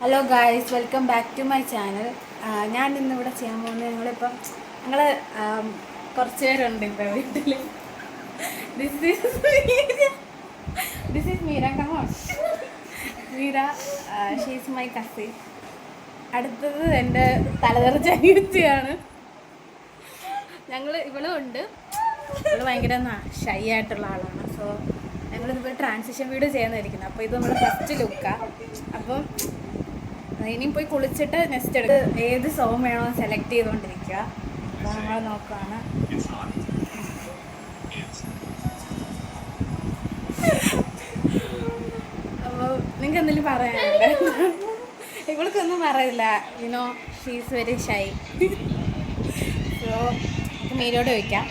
Hello guys, welcome back to my channel. ഞാൻ ഇന്നിവിടെ ചെയ്യാൻ പോകുന്നത് ഞങ്ങൾ കുറച്ച് പേരുണ്ട് ഇപ്പോൾ വീട്ടിൽ. This is Meera. Come on Meera, she's my cousin. അടുത്തത് എൻ്റെ തലതെറിച്ച അനിയത്തിയാണ്. ഇവളും ഉണ്ട്. ഇവള് ഭയങ്കര ഷൈ ആയിട്ടുള്ള ആളാണ്. സോ ഞങ്ങളിതിപ്പോൾ ട്രാൻസിഷൻ വീഡിയോ ചെയ്യുന്നതായിരിക്കുന്നത്. അപ്പോൾ ഇത് നമ്മുടെ ഫസ്റ്റ് ലുക്കാണ്. അപ്പം ഇനിയും പോയി കുളിച്ചിട്ട് നെക്സ്റ്റ് എടുത്ത് ഏത് സോങ് വേണോ സെലക്ട് ചെയ്തുകൊണ്ടിരിക്കുക. അപ്പോൾ നമ്മൾ നോക്കുകയാണ്. അപ്പോൾ നിങ്ങൾക്ക് എന്തെങ്കിലും പറയാനുണ്ട്? ഇവൾക്കൊന്നും പറയില്ല. She's very shy. സോ മീരോട് ചോദിക്കാം,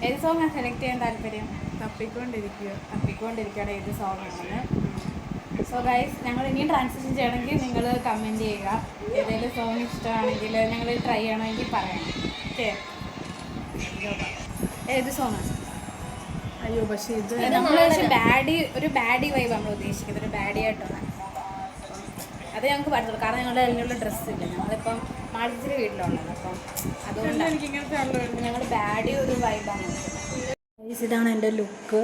ഏത് സോങ്ങാണ് സെലക്ട് ചെയ്യാൻ താല്പര്യം? തപ്പിക്കൊണ്ടിരിക്കുകയാണ് ഏത് സോങ് ആണെന്ന്. സോ ഗൈസ്, ഞങ്ങൾ ഇനിയും ട്രാൻസിഷൻ ചെയ്യണമെങ്കിൽ നിങ്ങൾ കമൻറ്റ് ചെയ്യുക. ഏതെങ്കിലും സോങ് ഇഷ്ടമാണെങ്കിൽ ഞങ്ങൾ ട്രൈ ചെയ്യണമെങ്കിൽ പറയാം. ഓക്കെ, ഏത് സോങ്ങാണ്? അയ്യോ, പക്ഷേ ഇത് നമ്മൾ ഒരു ബാഡി വൈബ് നമ്മൾ ഉദ്ദേശിക്കുന്നത്. ഒരു ബാഡി ആയിട്ടാണ് അത് ഞങ്ങൾക്ക് പറ്റത്തുള്ളൂ. കാരണം ഞങ്ങളുടെ അതിനുള്ള ഡ്രസ്സില്ല. ഞങ്ങളിപ്പം മാളിച്ചിരി വീട്ടിലുള്ളത്. അപ്പം അതുകൊണ്ട് ഞങ്ങൾ ബാഡി ഒരു വൈബാണ്. ഇതാണ് എൻ്റെ ലുക്ക്.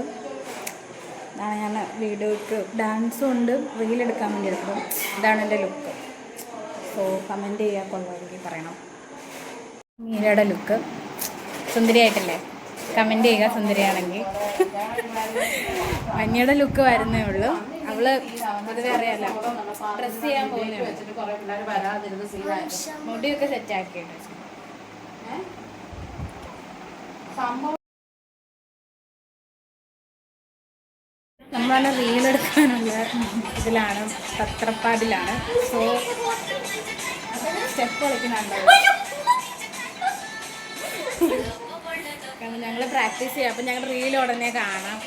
ഇതാണ് ഞാൻ വീഡിയോയ്ക്ക് ഡാൻസും ഉണ്ട്, റീലെടുക്കാൻ വേണ്ടി എടുക്കും. ഇതാണ് എൻ്റെ ലുക്ക്. സോ കമൻറ്റ് ചെയ്യാൻ കൊള്ളാമെങ്കിൽ പറയണം. മീരയുടെ ലുക്ക് സുന്ദരിയായിട്ടല്ലേ? കമൻറ്റ് ചെയ്യുക സുന്ദരിയാണെങ്കിൽ. അന്യയുടെ ലുക്ക് വരുന്നേ ഉള്ളൂ. അവള് പൊതുവെ അറിയാമല്ലോ. അപ്പം ഡ്രസ്സ് ചെയ്യാൻ പോകുന്നേ. മുടിയൊക്കെ സെറ്റാക്കിയിട്ട് നമ്മളാണ് റീലെടുക്കാനുള്ള ഇതിലാണ്, പത്രപ്പാടിലാണ്. So step കളിക്കുന്നുണ്ടോ? കാരണം ഞങ്ങൾ പ്രാക്ടീസ് ചെയ്യാം. അപ്പം ഞങ്ങളുടെ റീൽ ഉടനെ കാണാം.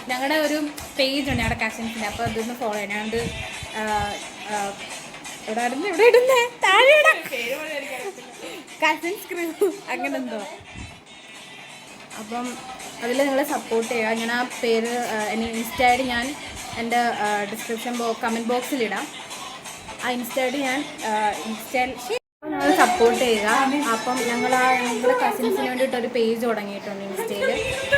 ഞങ്ങളുടെ ഒരു പേജ് ഉണ്ട് ഞങ്ങളുടെ കസിൻസിൻ്റെ. അപ്പോൾ അതൊന്ന് ഫോളോ ചെയ്യാം. ഞാനത് ഇവിടെ ഇടുന്നേ താഴെ കസിൻസ് ക്രൂ അങ്ങനെ എന്തോ. അപ്പം അതിൽ നിങ്ങൾ സപ്പോർട്ട് ചെയ്യുക. ഞാൻ ആ പേര് ഇൻസ്റ്റ ഐ ഡി ഞാൻ എൻ്റെ കമൻറ്റ് ബോക്സിലിടാം. ആ ഇൻസ്റ്റ ഐ ഡി ഞാൻ നിങ്ങൾ സപ്പോർട്ട് ചെയ്യുക. അപ്പം ഞങ്ങളുടെ കസിൻസിന് വേണ്ടിയിട്ടൊരു പേജ് തുടങ്ങിയിട്ടുണ്ട് ഇൻസ്റ്റയിൽ.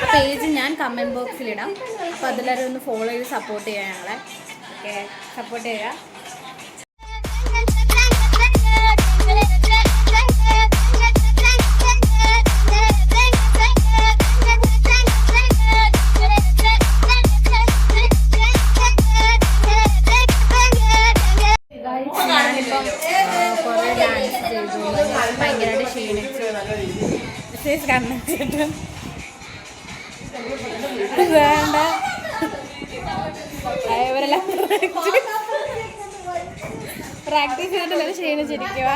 ആ പേജ് ഞാൻ കമൻറ്റ് ബോക്സിലിടാം. അപ്പോൾ അതിലെല്ലാവരും ഒന്ന് ഫോളോ ചെയ്ത് സപ്പോർട്ട് ചെയ്യുക ഞങ്ങളെ. ഓക്കെ, സപ്പോർട്ട് ചെയ്യുക. കുറേ ഡാൻസ് ചെയ്തു, ഭയങ്കരമായിട്ട് ക്ഷീണിച്ചു. കണ്ണിച്ചിട്ടും വേണ്ട ഇവരെല്ലാം പ്രാക്ടീസ് ചെയ്തിട്ട് വരെ ക്ഷീണിച്ചിരിക്കുക.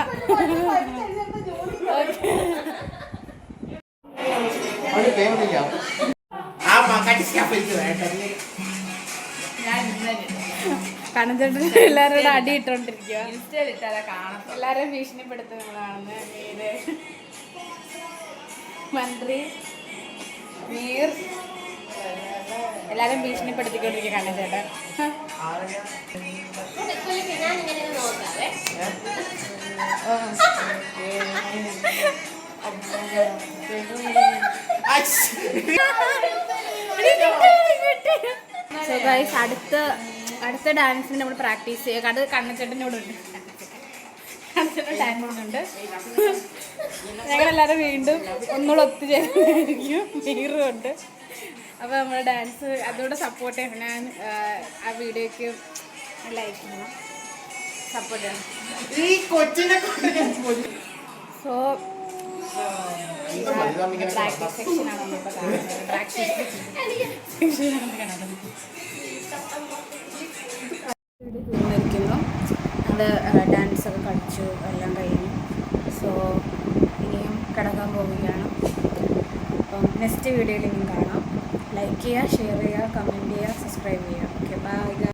കണ്ണഞ്ചേട്ടൻ എല്ലാവരോടും അടി ഇട്ടോണ്ടിരിക്കുക. എല്ലാവരെയും ഭീഷണിപ്പെടുത്തുന്നതാണെന്ന് മീര്, മന്ത്രി, മീർ എല്ലാവരും ഭീഷണിപ്പെടുത്തിക്കൊണ്ടിരിക്കുക കണ്ണഞ്ചേട്ടൻ. സോ ഗൈസ്, അടുത്ത ഡാൻസിന് നമ്മൾ പ്രാക്ടീസ് ചെയ്യുക. അത് കണ്ണച്ചേട്ടനോട് ഉണ്ട്. കണ്ണച്ചേട്ടൻ ഡാൻസ് ഉണ്ട്. ഞങ്ങളെല്ലാവരും വീണ്ടും ഒന്നുകൂടെ ഒത്തുചേർന്നായിരിക്കും. മീറും ഉണ്ട്. അപ്പോൾ നമ്മൾ ഡാൻസ് അതുകൂടെ സപ്പോർട്ട് ചെയ്യണം. ഞാൻ ആ വീഡിയോയ്ക്ക് ലൈക്ക് ചെയ്യണം, സപ്പോർട്ട് ചെയ്യണം. സോ പ്രാക്ടീസ് സെക്ഷനാണ് നമ്മളിപ്പോൾ കാണുന്നത്. പ്രാക്ടീസ് സെക്ഷനാണ് കാണുന്നത്. തീർന്നിരിക്കുന്നു. ഞങ്ങൾ ഡാൻസൊക്കെ കളിച്ചു, എല്ലാം കഴിഞ്ഞു. സോ ഇനിയും കിടക്കാൻ പോവുകയാണ്. അപ്പം നെക്സ്റ്റ് വീഡിയോയിൽ ഇനിയും കാണാം. ലൈക്ക് ചെയ്യുക, ഷെയർ ചെയ്യുക, കമൻറ്റ് ചെയ്യുക, സബ്സ്ക്രൈബ് ചെയ്യുക. Okay, by.